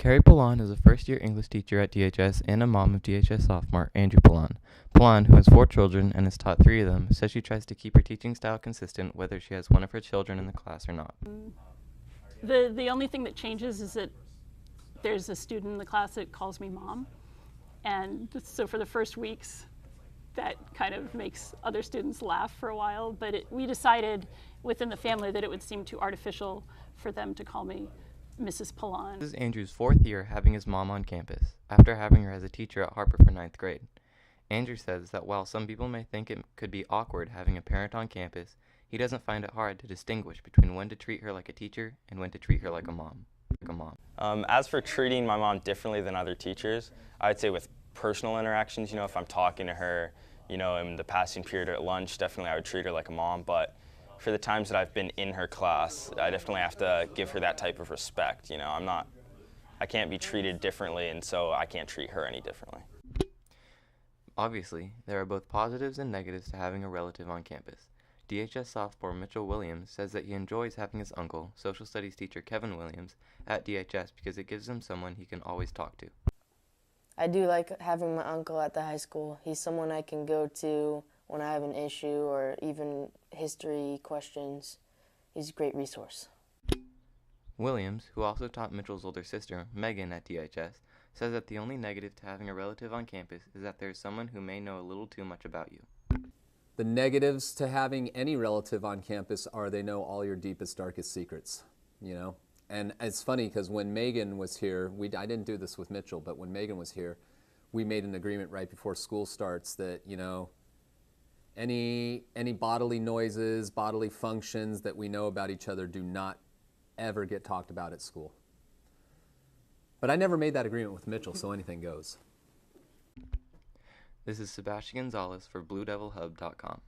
Carrie Poulon is a first-year English teacher at DHS and a mom of DHS sophomore Andrew Poulon. Poulon, who has 4 children and has taught 3 of them, says she tries to keep her teaching style consistent whether she has one of her children in the class or not. The only thing that changes is that there's a student in the class that calls me mom. And so for the first weeks, that kind of makes other students laugh for a while. But we decided within the family that it would seem too artificial for them to call me Mrs. Poulon. This is Andrew's 4th year having his mom on campus, after having her as a teacher at Harper for 9th grade. Andrew says that while some people may think it could be awkward having a parent on campus, he doesn't find it hard to distinguish between when to treat her like a teacher and when to treat her like a mom. As for treating my mom differently than other teachers, I would say with personal interactions, if I'm talking to her, in the passing period or at lunch, definitely I would treat her like a mom. But for the times that I've been in her class, I definitely have to give her that type of respect. I can't be treated differently, and so I can't treat her any differently. Obviously, there are both positives and negatives to having a relative on campus. DHS sophomore Mitchell Williams says that he enjoys having his uncle, social studies teacher Kevin Williams, at DHS because it gives him someone he can always talk to. I do like having my uncle at the high school. He's someone I can go to when I have an issue or even history questions. He's a great resource. Williams, who also taught Mitchell's older sister, Megan, at DHS, says that the only negative to having a relative on campus is that there's someone who may know a little too much about you. The negatives to having any relative on campus are they know all your deepest, darkest secrets, And it's funny because when Megan was here, I didn't do this with Mitchell, but when Megan was here, we made an agreement right before school starts that, any bodily noises, bodily functions that we know about each other do not ever get talked about at school. But I never made that agreement with Mitchell, so anything goes. This is Sebastian Gonzalez for BlueDevilHub.com.